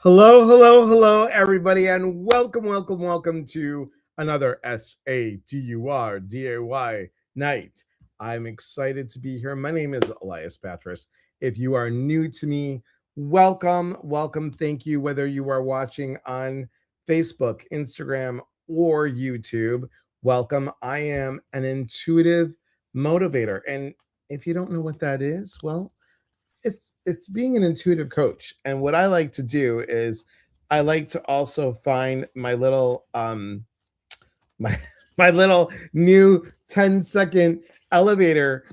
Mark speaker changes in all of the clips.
Speaker 1: Hello, hello, hello, everybody, and welcome to another SATURDAY night. I'm excited to be here. My name is Elias Patras. If you are new to me, welcome. Thank you. Whether you are watching on Facebook, Instagram, or YouTube, welcome. I am an intuitive motivator. And if you don't know what that is, well, it's being an intuitive coach. And what I like to do is I like to also find my little my my little new 10-second elevator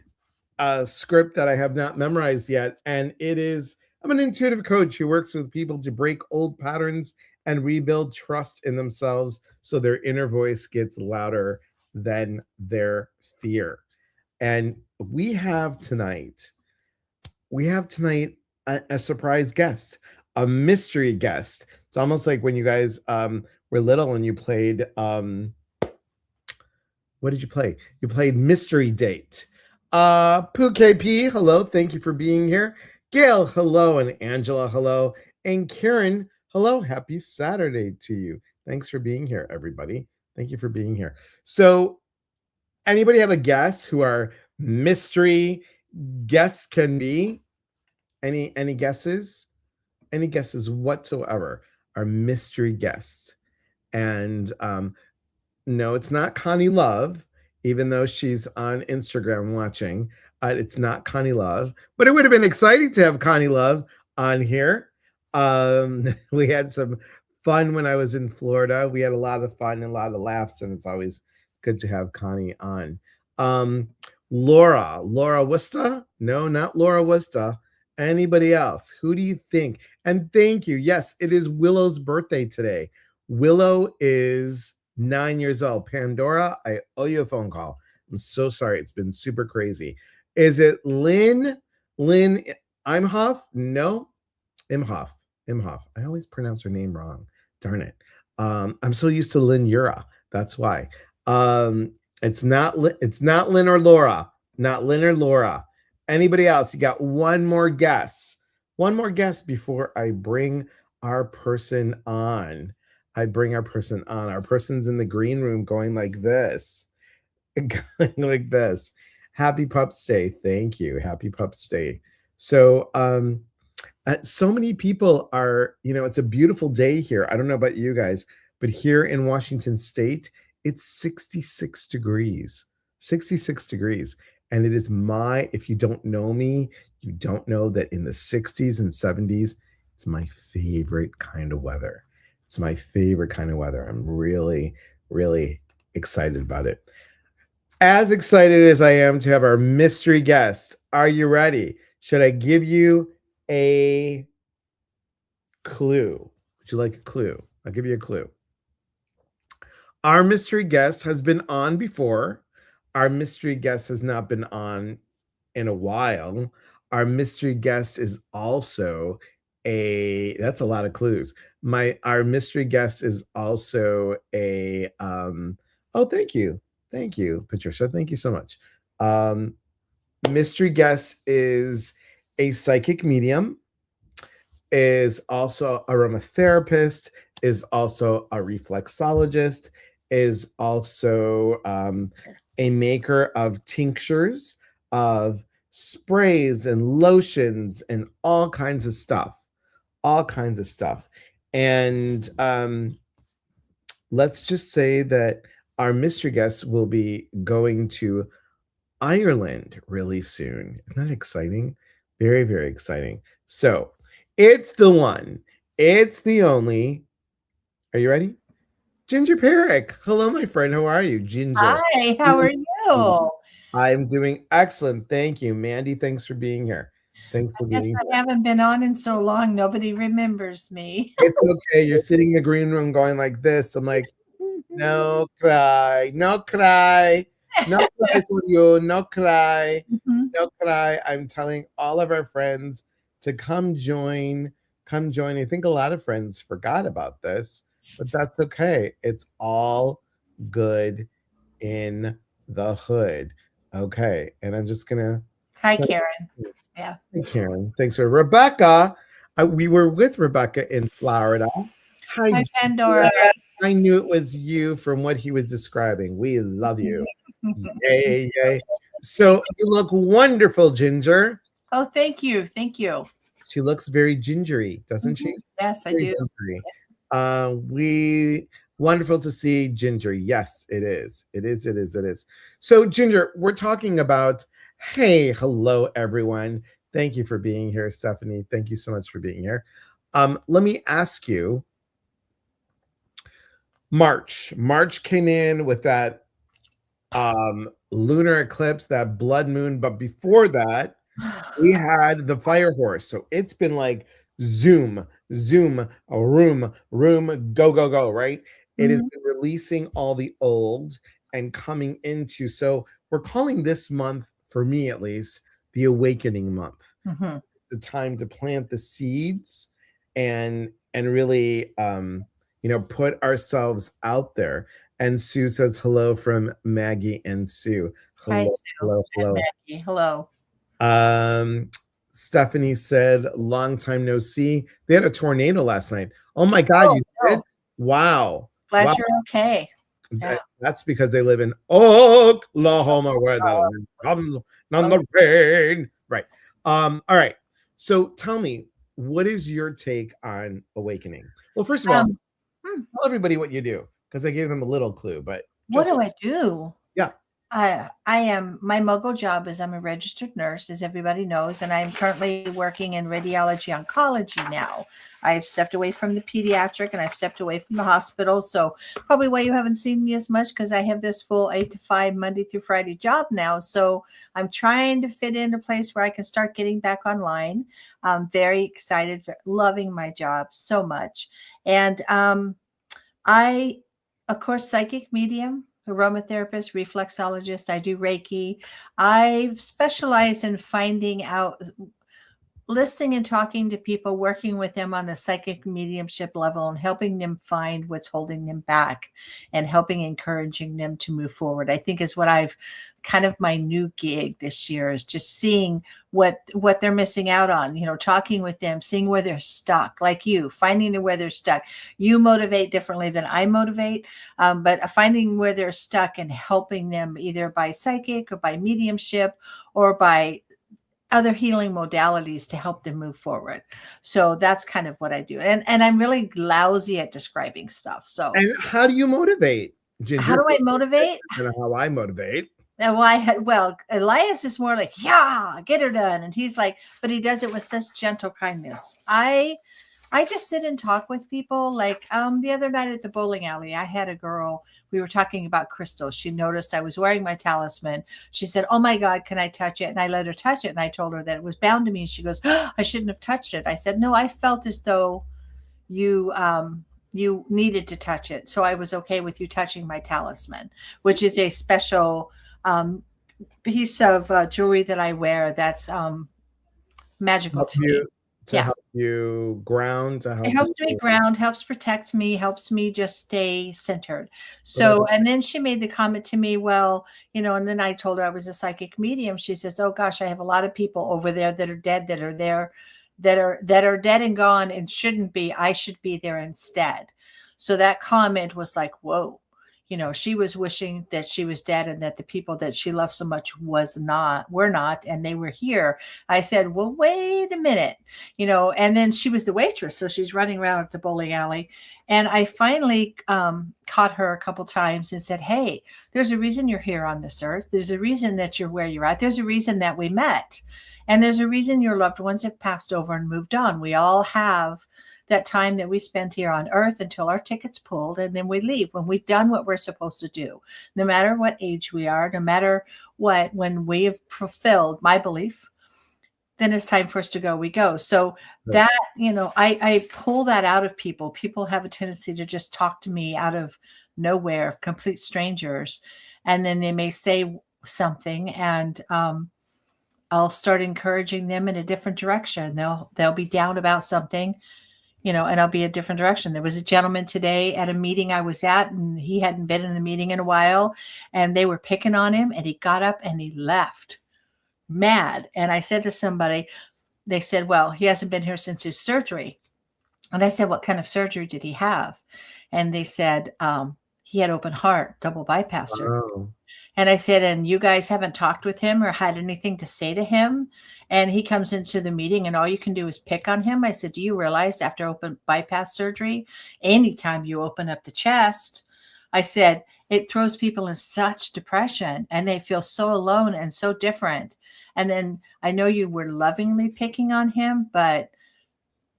Speaker 1: script that I have not memorized yet. And it is I'm an intuitive coach who works with people to break old patterns and rebuild trust in themselves so their inner voice gets louder than their fear. And we have tonight a surprise guest, a mystery guest. It's almost like when you guys were little and you played what did you play? You played Mystery Date. Pooh KP, hello, thank you for being here. Gail, hello, and Angela, hello, and Karen, hello. Happy Saturday to you. Thanks for being here, everybody. Thank you for being here. So, anybody have a guess who our mystery guest can be? Any guesses? Any guesses whatsoever? Our mystery guests. And no, it's not Connie Love, even though she's on Instagram watching. It's not Connie Love, but it would have been exciting to have Connie Love on here. We had some fun when I was in Florida. We had a lot of fun and a lot of laughs, and it's always good to have Connie on. Laura Worcester? No, not Laura Worcester. Anybody else? Who do you think? And thank you. Yes, it is Willow's birthday today. Willow is 9 years old. Pandora, I owe you a phone call. I'm so sorry. It's been super crazy. Is it Lynn? Lynn Imhoff? No, Imhoff. I always pronounce her name wrong. Darn it. I'm so used to Lynn Yura. That's why. It's not Lynn or Laura. Not Lynn or Laura. Anybody else? You got one more guess. One more guess before I bring our person on. Our person's in the green room going like this. Going like this. Happy Pups Day. Thank you. Happy Pups Day. So so many people are, it's a beautiful day here. I don't know about you guys, but here in Washington State, it's 66 degrees. 66 degrees. And it is if you don't know me, you don't know that in the 60s and 70s, it's my favorite kind of weather. It's my favorite kind of weather. I'm really, really excited about it. As excited as I am to have our mystery guest. Are you ready? Should I give you a clue? Would you like a clue? I'll give you a clue. Our mystery guest has been on before. Our mystery guest has not been on in a while. Our mystery guest is also that's a lot of clues. Our mystery guest is also thank you, Patricia. Thank you so much. Mystery guest is a psychic medium, is also a aromatherapist, is also a reflexologist, is also a maker of tinctures, of sprays and lotions and all kinds of stuff. And let's just say that our mystery guest will be going to Ireland really soon. Isn't that exciting? Very, very exciting. So it's the one, it's the only. Are you ready? Ginger Perrick. Hello, my friend. How are you, Ginger?
Speaker 2: Hi, how are you?
Speaker 1: I'm doing excellent. Thank you. Mandy, thanks for being here. Thanks for
Speaker 2: Yes,
Speaker 1: being
Speaker 2: I
Speaker 1: here.
Speaker 2: haven't been on in so long. Nobody remembers me.
Speaker 1: It's okay. You're sitting in the green room going like this. I'm like, no cry, no cry, no cry for you, no cry,
Speaker 2: Mhm.
Speaker 1: no cry. I'm telling all of our friends to come join. Come join. I think a lot of friends forgot about this, but that's okay. It's all good in the hood. Okay. And I'm just gonna
Speaker 2: Hi, Karen. Yeah.
Speaker 1: Hey, Karen. Thanks for Rebecca. We were with Rebecca in Florida. Hi,
Speaker 2: Hi,
Speaker 1: Gina.
Speaker 2: Pandora.
Speaker 1: I knew it was you from what he was describing. We love you. Yay, yay. So you look wonderful, Ginger.
Speaker 2: Oh, thank you. Thank you.
Speaker 1: She looks very gingery, doesn't she?
Speaker 2: Yes, I
Speaker 1: Very
Speaker 2: do.
Speaker 1: gingery. We wonderful to see Ginger. Yes, it is. It is. It is. It is. So, Ginger, we're talking about. Hey, hello, everyone. Thank you for being here, Stephanie. Thank you so much for being here. Let me ask you. March came in with that lunar eclipse, that blood moon, but before that, we had the fire horse. So it's been like zoom, zoom, a room, go, go, go, right? It has
Speaker 2: Mhm.
Speaker 1: been releasing all the old and coming into. So we're calling this month, for me at least, the awakening month.
Speaker 2: Mhm.
Speaker 1: The time to plant the seeds and really put ourselves out there. And Sue says hello from Maggie and Sue.
Speaker 2: Hi,
Speaker 1: Hello,
Speaker 2: Sue
Speaker 1: hello,
Speaker 2: and
Speaker 1: hello.
Speaker 2: Maggie. Hello.
Speaker 1: Um, Stephanie said, long time no see. They had a tornado last night. Oh my God,
Speaker 2: Oh,
Speaker 1: you did?
Speaker 2: no.
Speaker 1: Wow.
Speaker 2: Glad
Speaker 1: Wow.
Speaker 2: you're okay. Yeah.
Speaker 1: That's because they live in Oklahoma where the wind comes on the rain. Right. All right. So tell me, what is your take on awakening? Well, first of all,
Speaker 2: Um, hmm,
Speaker 1: tell everybody what you do because I gave them a little clue, but
Speaker 2: what
Speaker 1: just
Speaker 2: do I do?
Speaker 1: yeah.
Speaker 2: I am my mogul job is I'm a registered nurse, as everybody knows, and I'm currently working in radiology oncology now. I've stepped away from the pediatric and I've stepped away from the hospital. So probably why you haven't seen me as much because I have this full 8 to 5 Monday through Friday job now. So I'm trying to fit in a place where I can start getting back online. I'm very excited, loving my job so much. And I, of course, psychic medium, aromatherapist, reflexologist. I do Reiki. I specialize in finding out, listening and talking to people, working with them on the psychic mediumship level and helping them find what's holding them back and helping encouraging them to move forward. I think is what I've kind of my new gig this year is just seeing what they're missing out on, talking with them, seeing where they're stuck, like you, finding where they're stuck. You motivate differently than I motivate, but finding where they're stuck and helping them either by psychic or by mediumship or by other healing modalities to help them move forward. So that's kind of what I do. And I'm really lousy at describing stuff. So
Speaker 1: And how do you motivate,
Speaker 2: how
Speaker 1: Ginger?
Speaker 2: do I motivate?
Speaker 1: I don't know how I motivate.
Speaker 2: Elias is more like, yeah, get her done. And he's like, but he does it with such gentle kindness. I just sit and talk with people. Like the other night at the bowling alley, I had a girl, we were talking about crystals. She noticed I was wearing my talisman. She said, oh my God, can I touch it? And I let her touch it. And I told her that it was bound to me. And she goes, oh, I shouldn't have touched it. I said, no, I felt as though you needed to touch it. So I was okay with you touching my talisman, which is a special piece of jewelry that I wear that's magical
Speaker 1: Help
Speaker 2: to me.
Speaker 1: you to
Speaker 2: Yeah.
Speaker 1: help you ground, to
Speaker 2: It
Speaker 1: help
Speaker 2: helps me
Speaker 1: you.
Speaker 2: ground, helps protect me, helps me just stay centered. So, and then she made the comment to me, well, and then I told her I was a psychic medium. She says, oh gosh, I have a lot of people over there that are dead, that are there, that are dead and gone and shouldn't be. I should be there instead. So that comment was like, whoa. She was wishing that she was dead and that the people that she loved so much were not, and they were here. I said, well, wait a minute, and then she was the waitress. So she's running around at the bowling alley. And I finally caught her a couple times and said, hey, there's a reason you're here on this earth. There's a reason that you're where you're at. There's a reason that we met. And there's a reason your loved ones have passed over and moved on. We all have that time that we spend here on earth until our ticket's pulled and then we leave when we've done what we're supposed to do, no matter what age we are, no matter what, when we have fulfilled my belief, then it's time for us to go, we go. So that, I pull that out of people. People have a tendency to just talk to me out of nowhere, complete strangers. And then they may say something and, I'll start encouraging them in a different direction. They'll be down about something, and I'll be a different direction. There was a gentleman today at a meeting I was at, and he hadn't been in the meeting in a while, and they were picking on him, and he got up and he left mad. And I said to somebody, they said, well, he hasn't been here since his surgery. And I said, what kind of surgery did he have? And they said, he had open heart, double bypass surgery.
Speaker 1: Wow.
Speaker 2: And I said, and you guys haven't talked with him or had anything to say to him? And he comes into the meeting and all you can do is pick on him. I said, do you realize after open bypass surgery, anytime you open up the chest, I said, it throws people in such depression and they feel so alone and so different. And then I know you were lovingly picking on him, but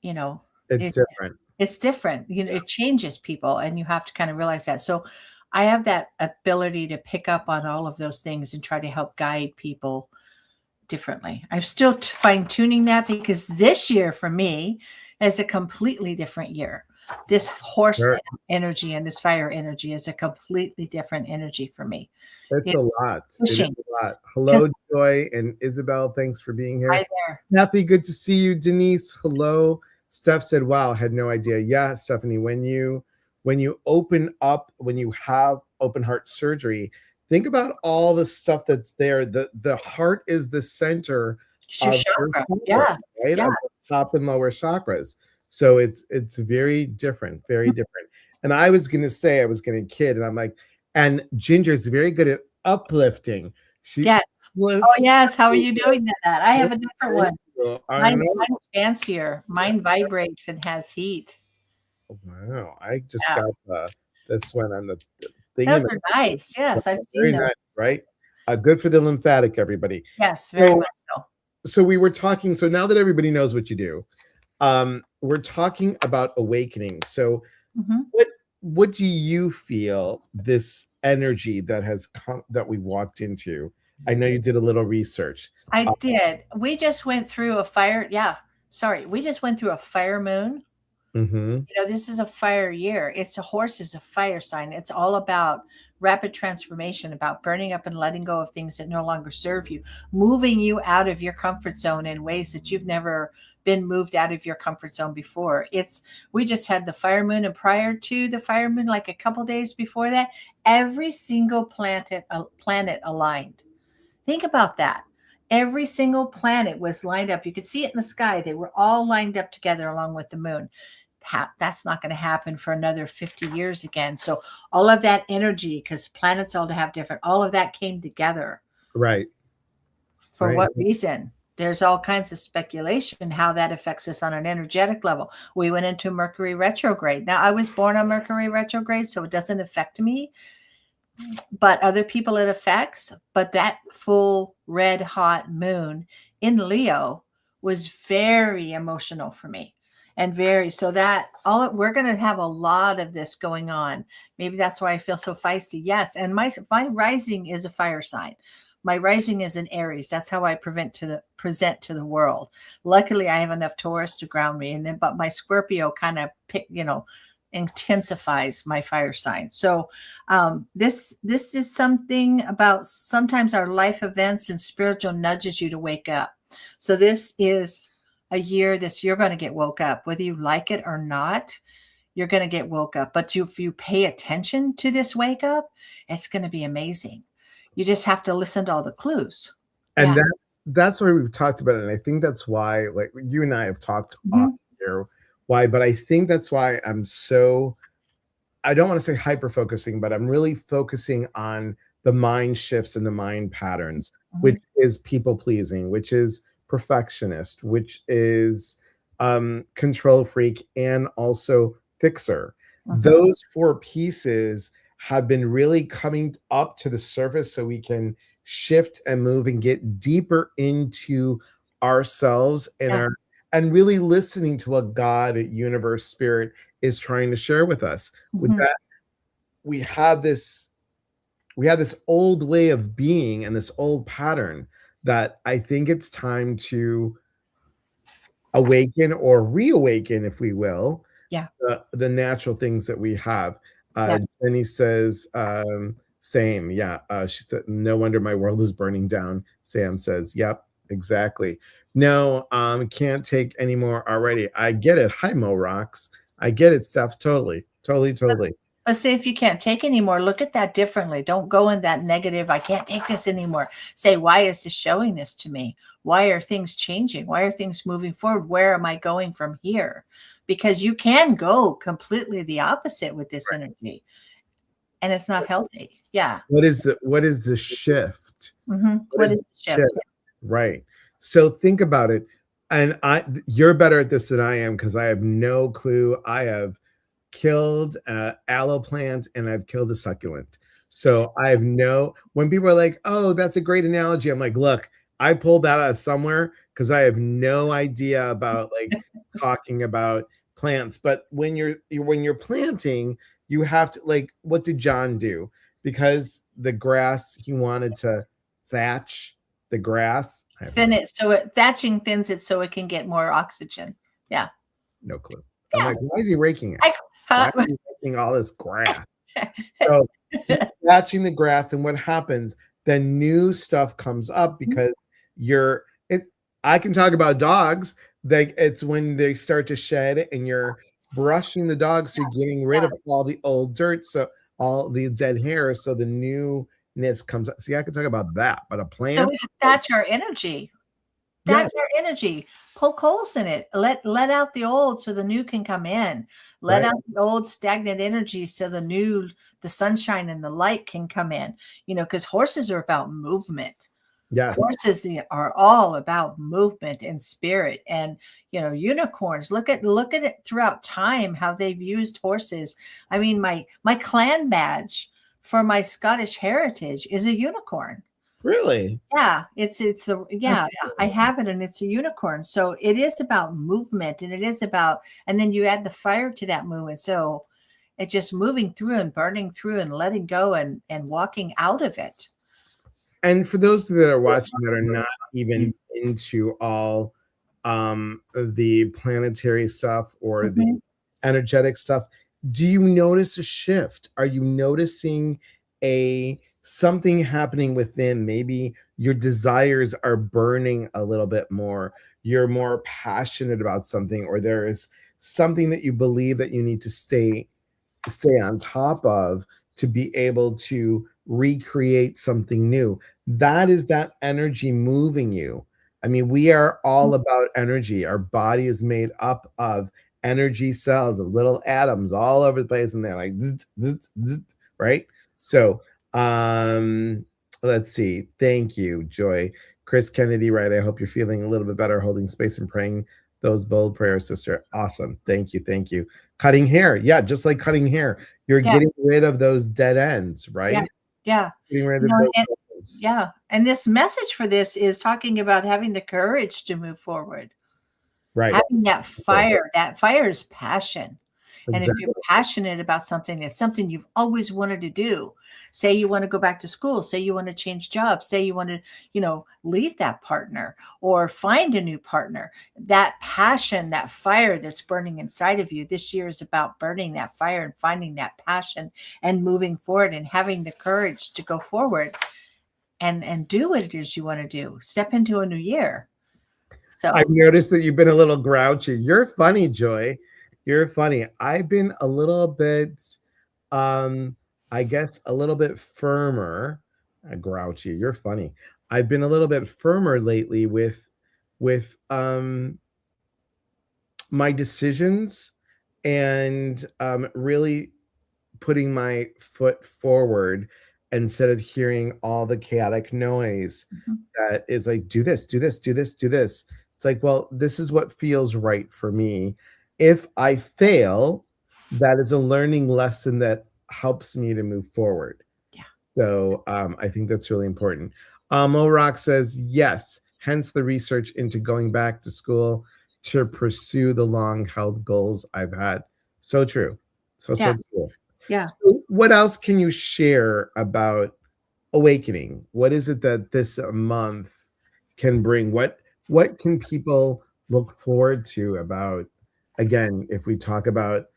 Speaker 2: you know,
Speaker 1: It's different.
Speaker 2: it's different. You know, it changes people and you have to kind of realize that. So I have that ability to pick up on all of those things and try to help guide people differently. I'm still fine tuning that because this year for me is a completely different year. This horse energy and this fire energy is a completely different energy for me.
Speaker 1: It's a lot.
Speaker 2: Pushing.
Speaker 1: It is a lot. Hello, Joy and Isabel. Thanks for being here.
Speaker 2: Hi there.
Speaker 1: Kathy, good to see you. Denise, hello. Steph said, wow, had no idea. Yeah, Stephanie, when you open up, when you have open heart surgery, think about all the stuff that's there. The heart is the center of your chakra, right?
Speaker 2: Yeah.
Speaker 1: Of the top and lower chakras. So it's very different, very different. And I was going to say, I was going to kid, and I'm like, and Ginger's very good at uplifting.
Speaker 2: Yes. Oh, yes. How are you doing that? I have a different one. Mine's fancier. Mine vibrates and has heat.
Speaker 1: Wow. I just got this one on the thing.
Speaker 2: Those are nice. Yes, I've seen them.
Speaker 1: Nice, right? Good for the lymphatic, everybody.
Speaker 2: Yes, very much so.
Speaker 1: So we were talking, so now that everybody knows what you do, we're talking about awakening. So what do you feel this energy that has come, that we walked into? I know you did a little research.
Speaker 2: I did. We just went through a fire. Yeah. Sorry. We just went through a fire moon. You know, this is a fire year. It's a horse is a fire sign. It's all about rapid transformation, about burning up and letting go of things that no longer serve you, moving you out of your comfort zone in ways that you've never been moved out of your comfort zone before. We just had the fire moon, and prior to the fire moon, like a couple days before that, every single planet aligned. Think about that. Every single planet was lined up. You could see it in the sky. They were all lined up together along with the moon. That's not going to happen for another 50 years again. So all of that energy, because planets all have different, all of that came together.
Speaker 1: Right.
Speaker 2: For what reason? There's all kinds of speculation how that affects us on an energetic level. We went into Mercury retrograde. Now, I was born on Mercury retrograde, so it doesn't affect me. But other people it affects. But that full red hot moon in Leo was very emotional for me. And so that we're going to have a lot of this going on. Maybe that's why I feel so feisty. Yes. And my rising is a fire sign. My rising is an Aries. That's how I present to the world. Luckily, I have enough Taurus to ground me. But my Scorpio kind of intensifies my fire sign. So this is something about sometimes our life events and spiritual nudges you to wake up. So this is a year you're going to get woke up, whether you like it or not. You're going to get woke up. But if you pay attention to this wake up, it's going to be amazing. You just have to listen to all the clues.
Speaker 1: And that's why we've talked about it. And I think that's why, like, you and I have talked off here. Why? But I think that's why I'm so, I don't want to say hyper focusing, but I'm really focusing on the mind shifts and the mind patterns, which is people pleasing, which is perfectionist, which is control freak, and also fixer. Those four pieces have been really coming up to the surface so we can shift and move and get deeper into ourselves and and really listening to what God, universe, spirit is trying to share with us. With that, we have this old way of being and this old pattern that I think it's time to awaken or reawaken, if we will, the natural things that we have. Jenny says, same. She said, no wonder my world is burning down. Sam says, yep, exactly. No, can't take any more already. I get it. Hi, Mo Rocks. I get it, Steph. Totally.
Speaker 2: But But say if you can't take anymore, look at that differently. Don't go in that negative, I can't take this anymore. Say, why is this showing this to me? Why are things changing? Why are things moving forward? Where am I going from here? Because you can go completely the opposite with this energy, and it's not healthy. Yeah.
Speaker 1: What is the shift?
Speaker 2: What is the shift?
Speaker 1: Right. So think about it. And you're better at this than I am because I have no clue. I have killed an aloe plant and I've killed a succulent. So I have when people are like, oh, that's a great analogy. I'm like, look, I pulled that out of somewhere because I have no idea about like talking about plants. But when you're planting, you have to, like, what did John do? Because the grass, he wanted to thatch the grass.
Speaker 2: Thin it so thatching thins it so it can get more oxygen. Yeah.
Speaker 1: No clue. I'm like, why is he raking it?
Speaker 2: Huh?
Speaker 1: Why is he raking all this grass? So he's thatching the grass, and what happens? Then new stuff comes up because I can talk about dogs. It's when they start to shed, and you're brushing the dogs, so you're getting rid of all the old dirt, so all the dead hair, so the newness comes up. See, I can talk about that, but a plant.
Speaker 2: So that's our energy. That's our energy. Poke holes in it. Let out the old so the new can come in. Let out the old stagnant energy so the sunshine and the light can come in. Because horses are about movement.
Speaker 1: Yes.
Speaker 2: Horses are all about movement and spirit. And unicorns. Look at it throughout time, how they've used horses. I mean, my clan badge for my Scottish heritage is a unicorn.
Speaker 1: Really?
Speaker 2: Yeah, I have it, and it's a unicorn. So it is about movement, and it is about, and then you add the fire to that movement. So it's just moving through and burning through and letting go and walking out of it.
Speaker 1: And for those that are watching that are not even into all the planetary stuff or the energetic stuff, do you notice a shift? Are you noticing something happening within? Maybe your desires are burning a little bit more. You're more passionate about something, or there is something that you believe that you need to stay on top of to be able to recreate something new. That is that energy moving you. I mean, we are all about energy. Our body is made up of energy cells, of little atoms all over the place, and they're like zzz, zzz, zzz, right? So let's see. Thank you, Joy. Chris Kennedy, right? I hope you're feeling a little bit better, holding space and praying those bold prayers, sister. Awesome. Thank you. Cutting hair. Yeah, just like cutting hair. You're getting rid of those dead ends, right?
Speaker 2: Yeah.
Speaker 1: Getting rid of those dead ends.
Speaker 2: Yeah. And this message for this is talking about having the courage to move forward.
Speaker 1: Right.
Speaker 2: Having that fire. That fire is passion. And
Speaker 1: Exactly.
Speaker 2: if you're passionate about something, it's something you've always wanted to do. Say you want to go back to school, say you want to change jobs, say you want to, leave that partner or find a new partner. That passion, that fire that's burning inside of you this year is about burning that fire and finding that passion and moving forward and having the courage to go forward and do what it is you want to do. Step into a new year. So
Speaker 1: I've noticed that you've been a little grouchy. You're funny, Joy. You're funny. I've been a little bit, I guess, a little bit firmer. Grouchy. You're funny. I've been a little bit firmer lately with my decisions and really putting my foot forward instead of hearing all the chaotic noise that is like, do this, do this, do this, do this. It's like, well, this is what feels right for me. If I fail, that is a learning lesson that helps me to move forward.
Speaker 2: Yeah.
Speaker 1: So I think that's really important. Rock says, yes, hence the research into going back to school to pursue the long-held goals I've had. So true. So true.
Speaker 2: Yeah.
Speaker 1: So what else can you share about awakening? What is it that this month can bring? What can people look forward to about, again, if we talk about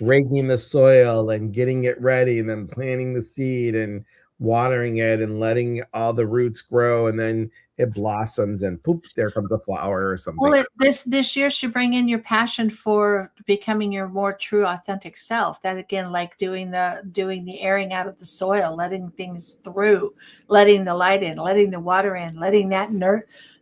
Speaker 1: raking the soil and getting it ready and then planting the seed, and watering it and letting all the roots grow, and then it blossoms and poop, there comes a flower or something.
Speaker 2: Well, this year should bring in your passion for becoming your more true, authentic self. That again, like doing the airing out of the soil, letting things through, letting the light in, letting the water in, letting that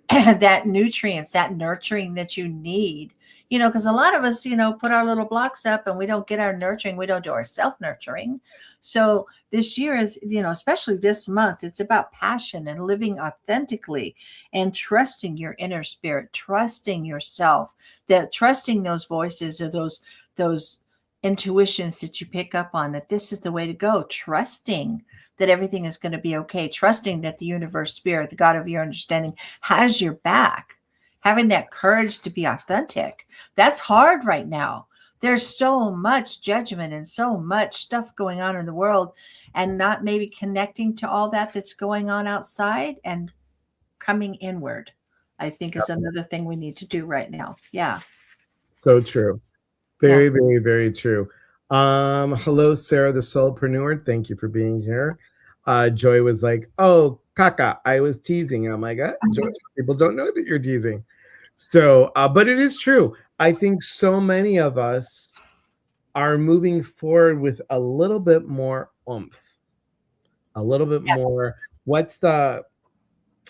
Speaker 2: that nutrients, that nurturing that you need. Because a lot of us, put our little blocks up and we don't get our nurturing. We don't do our self nurturing. So this year is, especially this month, it's about passion and living authentically and trusting your inner spirit, trusting yourself, that trusting those voices or those intuitions that you pick up on, that this is the way to go, trusting that everything is going to be okay, trusting that the universe, spirit, the God of your understanding has your back, having that courage to be authentic. That's hard right now. There's so much judgment and so much stuff going on in the world, and not maybe connecting to all that's going on outside and coming inward, I think, is another thing we need to do right now. Yeah.
Speaker 1: So true. Very, very, very true. Hello, Sarah the Soulpreneur. Thank you for being here. Joy was like, "Oh, Kaka, I was teasing." I'm like, Joy, people don't know that you're teasing. So, but it is true. I think so many of us are moving forward with a little bit more oomph, a little bit more. What's the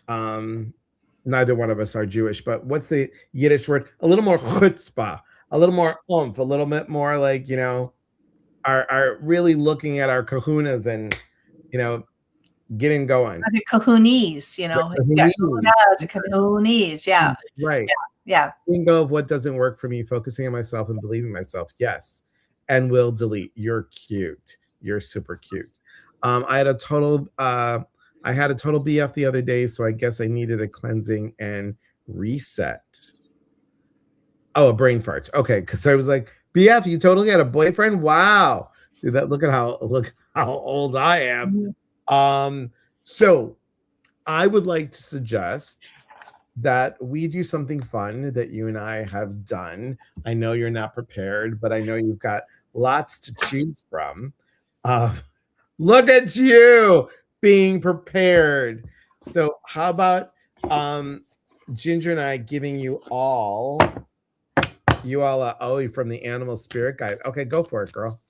Speaker 1: neither one of us are Jewish, but what's the Yiddish word? A little more chutzpah, a little more oomph, a little bit more like, are really looking at our kahunas and, getting going.
Speaker 2: The kahunis, kahunis. Yeah.
Speaker 1: Right.
Speaker 2: Yeah.
Speaker 1: Letting go of what doesn't work for me, focusing on myself and believing myself. Yes. And we'll delete. You're cute. You're super cute. I had a total BF the other day, so I guess I needed a cleansing and reset. Oh, a brain fart. Okay, because I was like, BF, you totally had a boyfriend? Wow. See that? Look how old I am. So I would like to suggest that we do something fun that you and I have done. I know you're not prepared, but I know you've got lots to choose from. Look at you being prepared. So how about Ginger and I giving you all from the animal spirit guide. Okay, go for it, girl.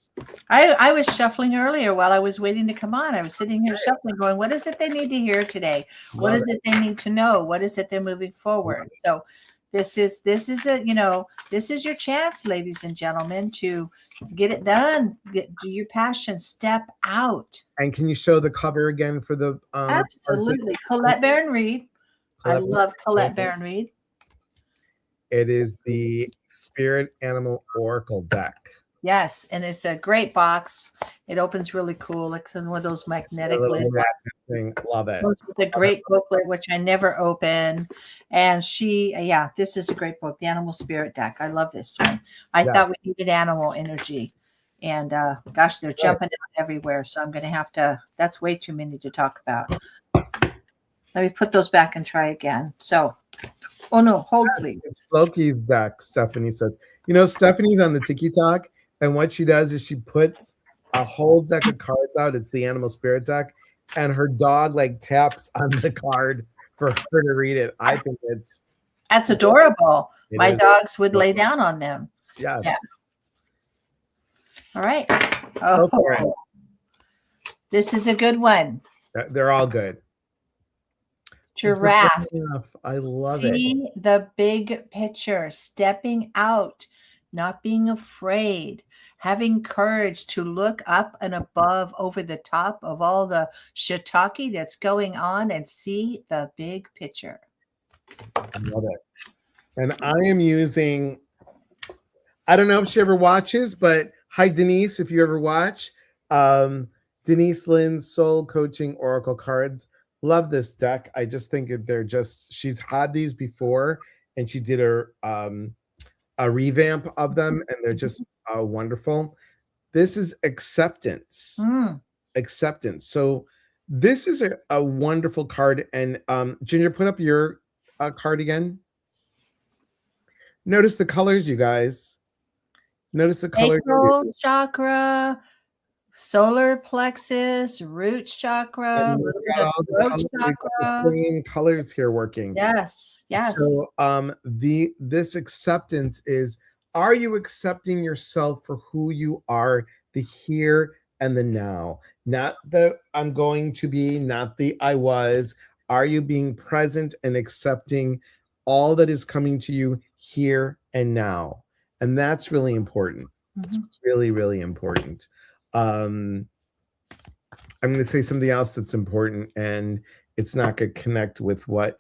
Speaker 2: I was shuffling earlier while I was waiting to come on. I was sitting here shuffling, going, what is it they need to hear today? What is it they need to know? What is it they're moving forward? So this is your chance, ladies and gentlemen, to get it done. Do your passion. Step out.
Speaker 1: And can you show the cover again for the
Speaker 2: absolutely Colette Baron Reed. I love Colette Baron Reed.
Speaker 1: It is the Spirit Animal Oracle deck.
Speaker 2: Yes, and it's a great box. It opens really cool. It's one of those magnetic lid
Speaker 1: thing. Love it.
Speaker 2: With a great booklet, which I never open. And this is a great book, the Animal Spirit deck. I love this one. I thought we needed animal energy. And gosh, they're jumping out everywhere. So I'm going to have to, that's way too many to talk about. Let me put those back and try again. So, oh no, hold please.
Speaker 1: It's Loki's deck, Stephanie says. Stephanie's on the TikTok. And what she does is she puts a whole deck of cards out. It's the Animal Spirit deck. And her dog taps on the card for her to read it. I think
Speaker 2: that's adorable. My dogs would lay down on them.
Speaker 1: Yes.
Speaker 2: Yeah. All right. Oh, this is a good one.
Speaker 1: They're all good.
Speaker 2: Giraffe.
Speaker 1: I love it.
Speaker 2: See the big picture, stepping out, not being afraid, having courage to look up and above, over the top of all the shiitake that's going on, and see the big picture.
Speaker 1: I love it. And I am using, I don't know if she ever watches, but hi, Denise, if you ever watch, Denise Lynn's Soul Coaching Oracle cards. Love this deck. I just think she's had these before, and she did a revamp of them, and they're just wonderful. This is acceptance. Acceptance. So this is a wonderful card. And Ginger, put up your card again. Notice the colors, you guys. Notice the colors.
Speaker 2: Sacral chakra, solar plexus, root chakra, a
Speaker 1: And we've
Speaker 2: little bit
Speaker 1: got
Speaker 2: of
Speaker 1: all the
Speaker 2: throat
Speaker 1: colors, we've got the
Speaker 2: chakra.
Speaker 1: same colors here working.
Speaker 2: Yes, yes.
Speaker 1: So this acceptance is, are you accepting yourself for who you are, the here and the now? Not the I'm going to be, not the I was. Are you being present and accepting all that is coming to you here and now? And that's really important. It's
Speaker 2: Mhm.
Speaker 1: really, really important. Um, I'm going to say something else that's important, and it's not going to connect with what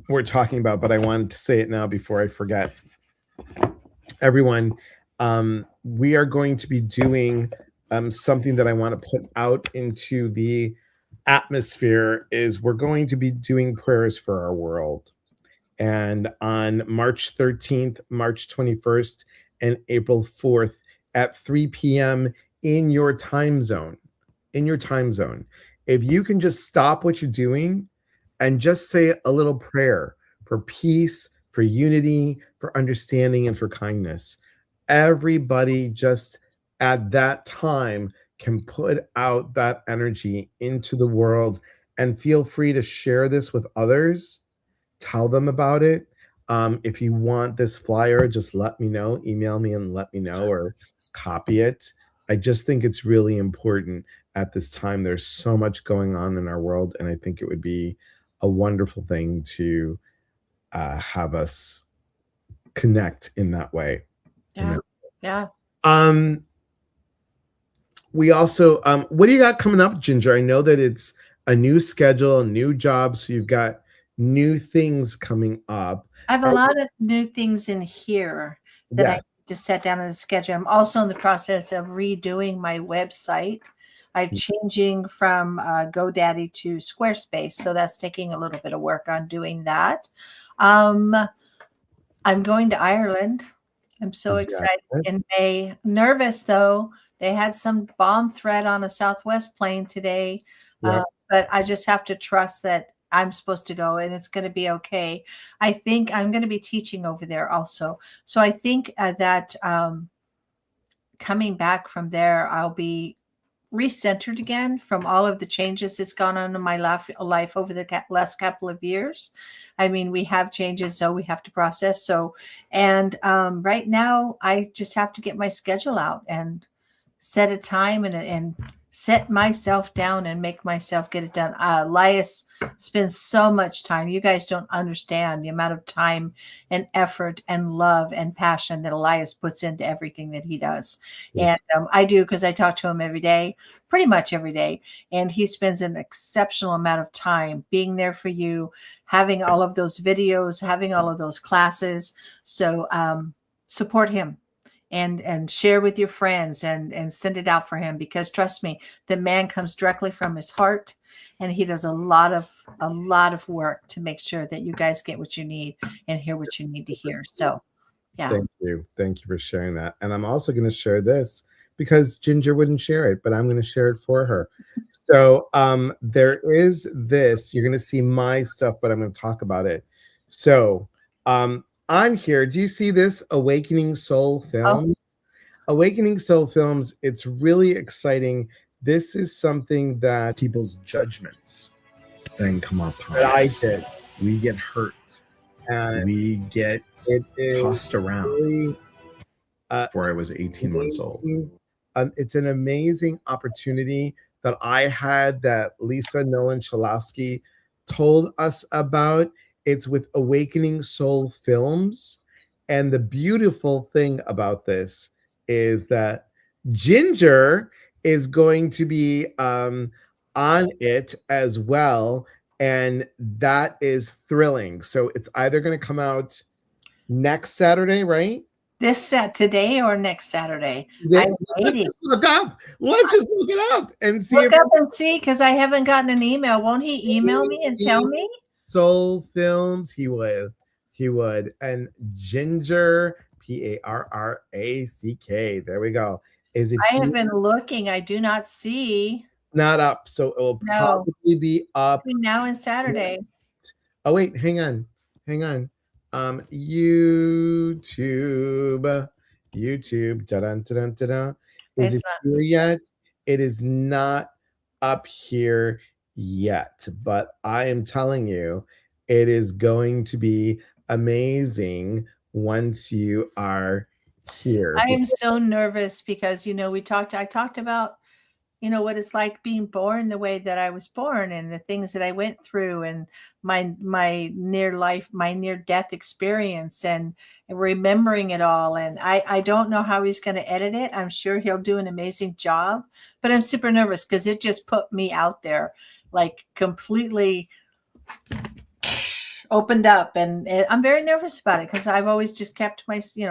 Speaker 1: we're talking about, but I wanted to say it now before I forget. Everyone, we are going to be doing something that I want to put out into the atmosphere. Is we're going to be doing prayers for our world. And on March 13th, March 21st, and April 4th at 3 p.m. in your time zone, if you can just stop what you're doing and just say a little prayer for peace, for unity, for understanding, and for kindness. Everybody just at that time can put out that energy into the world, and feel free to share this with others. Tell them about it. If you want this flyer, just let me know. Email me and let me know, or copy it. I just think it's really important at this time. There's so much going on in our world, and I think it would be a wonderful thing to have us connect in that way.
Speaker 2: Yeah. Yeah.
Speaker 1: Um, we also, what do you got coming up, Ginger? I know that it's a new schedule, a new job, so you've got new things coming up.
Speaker 2: I have a lot of new things in here that I
Speaker 1: Yes.
Speaker 2: need to set down in the schedule. I'm also in the process of redoing my website. I'm changing from GoDaddy to Squarespace, so that's taking a little bit of work on doing that. Um, I'm going to Ireland. I'm so excited in May. Nervous though. They had some bomb threat on a Southwest plane today,
Speaker 1: Yep.
Speaker 2: but I just have to trust that I'm supposed to go and it's going to be okay. I think I'm going to be teaching over there also. So I think that coming back from there, I'll be recentered again from all of the changes that's gone on in my life over the last couple of years. I mean, we have changes, so we have to process. So, and right now, I just have to get my schedule out and set a time and set myself down and make myself get it done. Elias spends so much time. You guys don't understand the amount of time and effort and love and passion that Elias puts into everything that he does.
Speaker 1: Yes.
Speaker 2: And I do, because I talk to him every day, pretty much every day. And he spends an exceptional amount of time being there for you, having all of those videos, having all of those classes. So support him and share with your friends and send it out for him, because trust me, the man comes directly from his heart, and he does a lot of work to make sure that you guys get what you need and hear what you need to hear. So yeah.
Speaker 1: Thank you for sharing that. And I'm also going to share this because Ginger wouldn't share it, but I'm going to share it for her. So there is this, you're going to see my stuff, but I'm going to talk about it. So on here, do you see this Awakening Soul Film? Awakening Soul Films, it's really exciting. This is something that people's judgments then come upon us. We get hurt. And we get tossed around. Really, before I was 18 months old. It's an amazing opportunity that I had that Lisa Nolan Chalowski told us about. It's with Awakening Soul Films. And the beautiful thing about this is that Ginger is going to be on it as well. And that is thrilling. So it's either going to come out next Saturday, right?
Speaker 2: This set today or next Saturday?
Speaker 1: Let's just look up. Let's just look it up and see.
Speaker 2: Look up and see, because I haven't gotten an email. Won't he email me and tell me?
Speaker 1: Soul Films, he would. And Ginger, Parrack. There we go. Is it?
Speaker 2: I have been looking. I do not see.
Speaker 1: Not up. So it will probably be up
Speaker 2: between now and Saturday.
Speaker 1: Oh wait, hang on. YouTube. Da-dun, da-dun, da-dun. Is
Speaker 2: It's
Speaker 1: it here yet? It is not up here yet, but I am telling you, it is going to be amazing once you are here.
Speaker 2: I am so nervous because, I talked about, what it's like being born the way that I was born and the things that I went through and my near death experience and remembering it all. And I don't know how he's going to edit it. I'm sure he'll do an amazing job, but I'm super nervous because it just put me out there like completely opened up, and I'm very nervous about it because I've always just kept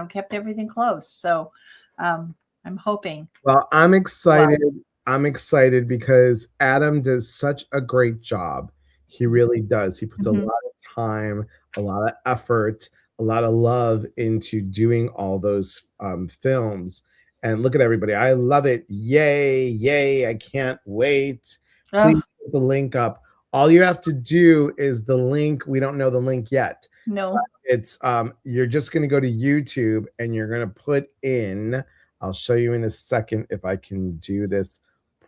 Speaker 2: kept everything close. So I'm hoping.
Speaker 1: Well, I'm
Speaker 2: Well,
Speaker 1: excited. I'm excited because Adam does such a great job. He really does. He puts a lot
Speaker 2: mhm.
Speaker 1: of time, a lot of effort, a lot of love into doing all those films. And look at everybody. I love it. Yay, yay. I can't wait. Please
Speaker 2: Oh,
Speaker 1: put the link up. All you have to do is the link. We don't know the link yet.
Speaker 2: no.
Speaker 1: It's you're just going to go to YouTube and you're going to put in, I'll show you in a second if I can do this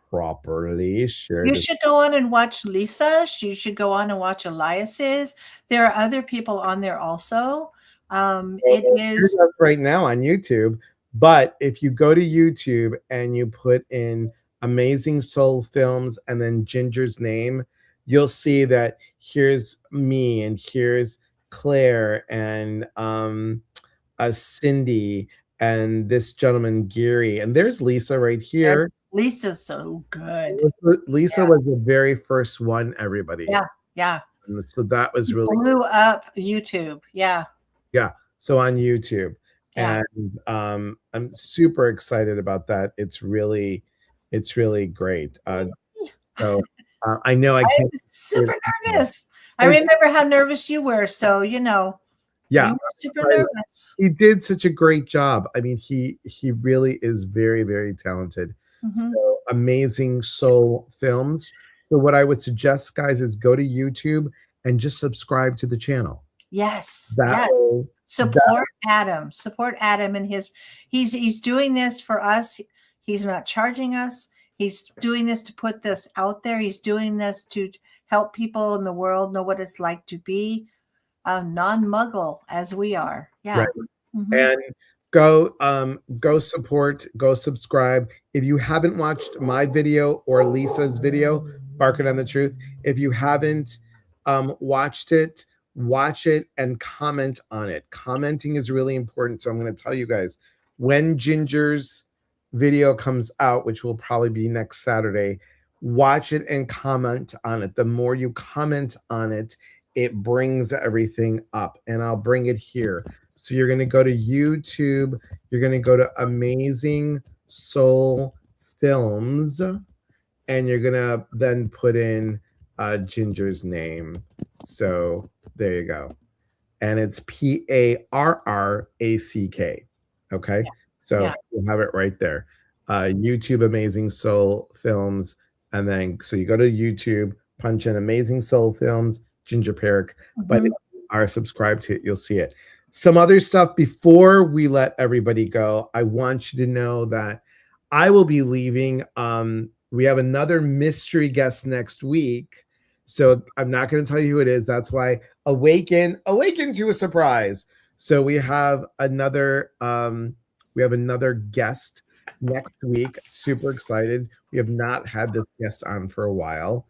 Speaker 1: properly. Share
Speaker 2: You
Speaker 1: this.
Speaker 2: should go on and watch Lisa. You should go on and watch Elias's. There are other people on there also. It
Speaker 1: Here's
Speaker 2: is
Speaker 1: us right now on YouTube. But if you go to YouTube and you put in Amazing Soul Films and then Ginger's name, you'll see that here's me and here's Claire and Cindy and this gentleman Gary, and there's Lisa right here.
Speaker 2: Lisa's so good.
Speaker 1: Lisa was the very first one, everybody.
Speaker 2: Yeah, yeah.
Speaker 1: And so that was really
Speaker 2: Blew up YouTube. Yeah,
Speaker 1: yeah. So on YouTube,
Speaker 2: yeah.
Speaker 1: and I'm super excited about that. It's really great. So I know I
Speaker 2: I'm
Speaker 1: can't say
Speaker 2: super
Speaker 1: it.
Speaker 2: nervous. I remember how nervous you were, so you
Speaker 1: Yeah,
Speaker 2: were super nervous.
Speaker 1: he did such a great job. I mean, he really is very, very talented.
Speaker 2: Mhm.
Speaker 1: So Amazing Soul Films. So what I would suggest, guys, is go to YouTube and just subscribe to the channel.
Speaker 2: Yes,
Speaker 1: That
Speaker 2: yes.
Speaker 1: way,
Speaker 2: Support Adam. Support Adam and he's doing this for us. He's not charging us. He's doing this to put this out there. He's doing this to help people in the world know what it's like to be a non-muggle as we are. Yeah.
Speaker 1: right.
Speaker 2: Mhm.
Speaker 1: And go support, go subscribe. If you haven't watched my video or Lisa's video, Barking on the Truth, if you haven't watched it, watch it and comment on it. Commenting is really important. So I'm going to tell you guys when Ginger's video comes out, which will probably be next Saturday, watch it and comment on it. The more you comment on it, it brings everything up, and I'll bring it here. So you're going to go to YouTube, you're going to go to Amazing Soul Films, and you're going to then put in Ginger's name. So there you go. And it's Parrack. Okay. So
Speaker 2: Yeah.
Speaker 1: you'll have it right there. YouTube Amazing Soul Films. And then so you go to YouTube, punch in Amazing Soul Films, Ginger Parrack. But if
Speaker 2: Mhm.
Speaker 1: you are subscribed to it, you'll see it. Some other stuff before we let everybody go. I want you to know that I will be leaving. We have another mystery guest next week. So I'm not going to tell you who it is. That's why awaken to a surprise. So we have another guest next week. Super excited. We have not had this guest on for a while.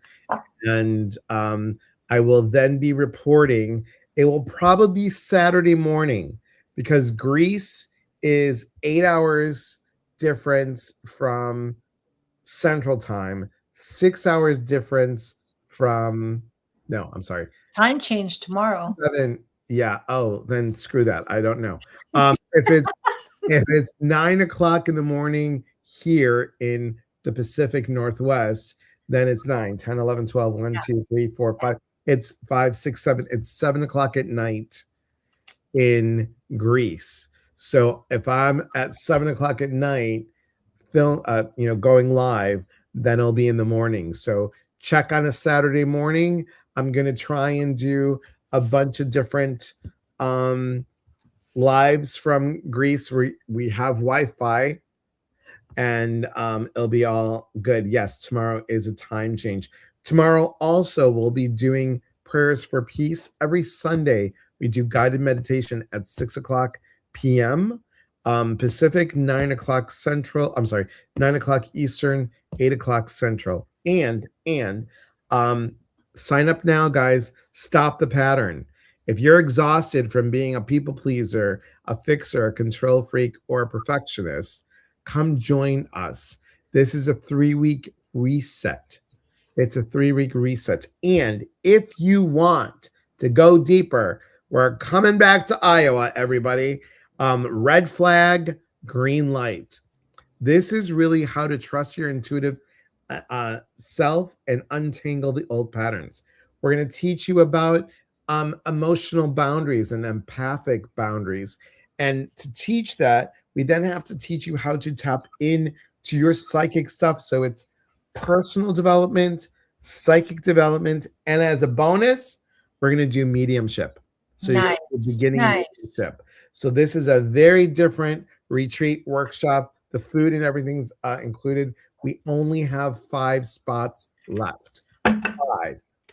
Speaker 1: And I will then be reporting. It will probably be Saturday morning because Greece is 8 hours difference from Central Time, 6 hours difference from no, I'm sorry.
Speaker 2: Time change tomorrow.
Speaker 1: 7, yeah. Oh, then screw that. I don't know. If it's 9 o'clock in the morning here in the Pacific Northwest, then it's 9, 10, 11, 12, 1, 2, 3, 4, 5. It's 5, 6, 7. It's 7 o'clock at night in Greece. So if I'm at 7 o'clock at night, going live, then it'll be in the morning. So check on a Saturday morning. I'm gonna try and do a bunch of different lives from Greece. We have Wi-Fi, and it'll be all good. Yes, tomorrow is a time change. Tomorrow also we'll be doing prayers for peace every Sunday. We do guided meditation at 6 o'clock p.m. Pacific, 9 o'clock Central. I'm sorry, 9 o'clock Eastern, 8 o'clock Central. And sign up now, guys. Stop the pattern. If you're exhausted from being a people pleaser, a fixer, a control freak, or a perfectionist, come join us. This is a 3-week reset. It's a 3-week reset. And if you want to go deeper, we're coming back to Iowa, everybody. Red flag, green light. This is really how to trust your intuitive self and untangle the old patterns. We're going to teach you about emotional boundaries and empathic boundaries. And to teach that, we then have to teach you how to tap in to your psychic stuff. So it's personal development, psychic development, and as a bonus, we're going to do mediumship. So you're beginning mediumship. So this is a very different retreat workshop. The food and everything's included. We only have 5 spots left.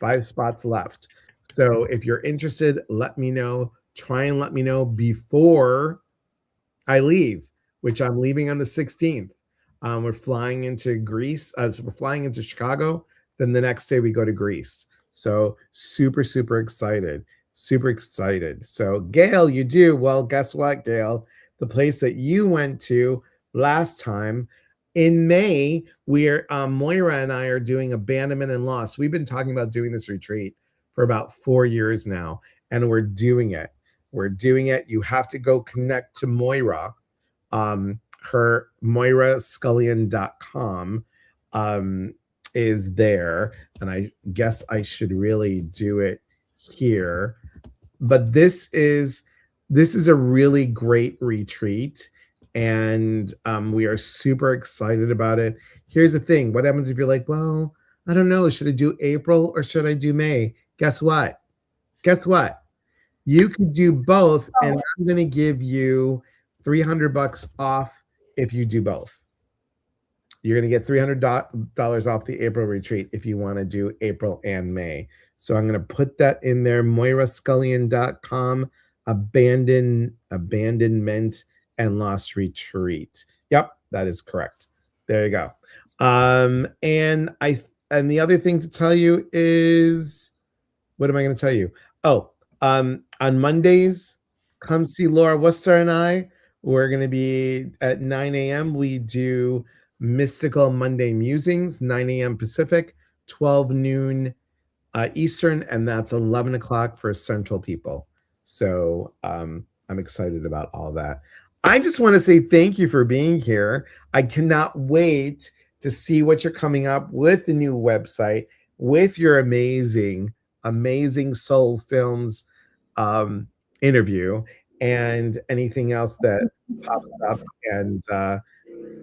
Speaker 1: Five spots left. So if you're interested, let me know. Try and let me know before I leave, which I'm leaving on the 16th. We're flying into Greece. So we're flying into Chicago. Then the next day we go to Greece. So super, super excited. Super excited. So Gail, you do. Well, guess what, Gail? The place that you went to last time in May, we're Moira and I are doing abandonment and loss. We've been talking about doing this retreat for about 4 years now, and we're doing it. We're doing it. You have to go connect to Moira. Her moirascullion.com is there, and I guess I should really do it here. But this is a really great retreat, and we are super excited about it. Here's the thing. What happens if you're like, well, I don't know, should I do April or should I do May? Guess what? You could do both, and I'm going to give you $300 off if you do both. You're going to get $300 off the April retreat if you want to do April and May. So I'm going to put that in there, moirascullion.com, abandonment and loss retreat. Yep, that is correct. There you go. And the other thing to tell you is, what am I going to tell you? Oh, on Mondays, come see Laura Worcester and I. We're going to be at 9 a.m. We do Mystical Monday Musings, 9 a.m. Pacific, 12 noon Eastern, and that's 11 o'clock for Central people. So I'm excited about all that. I just want to say thank you for being here. I cannot wait to see what you're coming up with the new website, with your amazing Soul Films interview, and anything else that pops up, and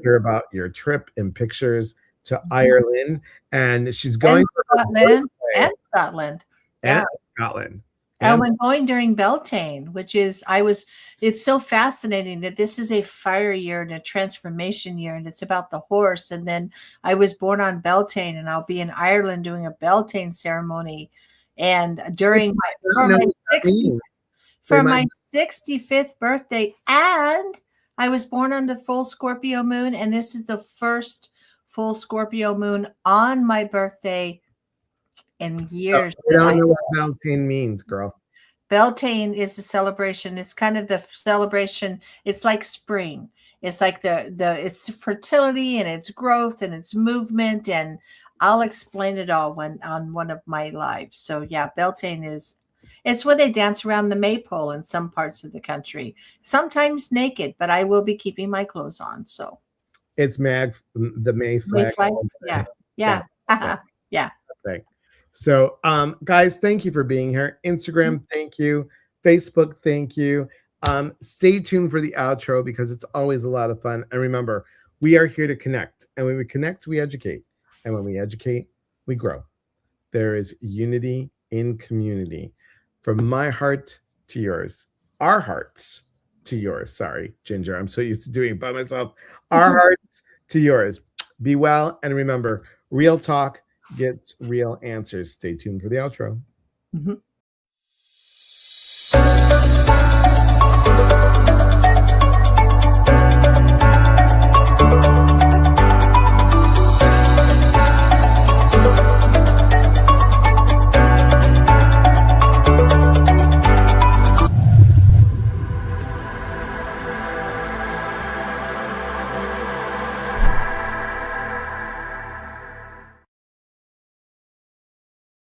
Speaker 1: hear about your trip and pictures to Ireland. And she's going
Speaker 2: Scotland and Scotland.
Speaker 1: And Scotland.
Speaker 2: And I'm going during Beltane, which is, it's so fascinating that this is a fire year and a transformation year, and it's about the horse. And then I was born on Beltane, and I'll be in Ireland doing a Beltane ceremony. And during my 65th birthday, and I was born on the full Scorpio moon, and this is the first full Scorpio moon on my birthday in years.
Speaker 1: I don't know what Beltane means, girl.
Speaker 2: Beltane is the celebration. It's kind of the celebration. It's like spring. It's like it's fertility and its growth and its movement. And I'll explain it all on one of my lives. So yeah, Beltane it's when they dance around the maypole in some parts of the country, sometimes naked, but I will be keeping my clothes on. So
Speaker 1: it's the May flag.
Speaker 2: Yeah. Yeah.
Speaker 1: Okay. So, guys, thank you for being here. Instagram, thank you. Facebook, thank you. Stay tuned for the outro because it's always a lot of fun. And remember, we are here to connect. And when we connect, we educate. And when we educate, we grow. There is unity in community. From my heart to yours. Our hearts to yours. Sorry, Ginger. I'm so used to doing it by myself. Our hearts to yours. Be well, and remember, real talk gets real answers. Stay tuned for the outro.
Speaker 2: Mhm.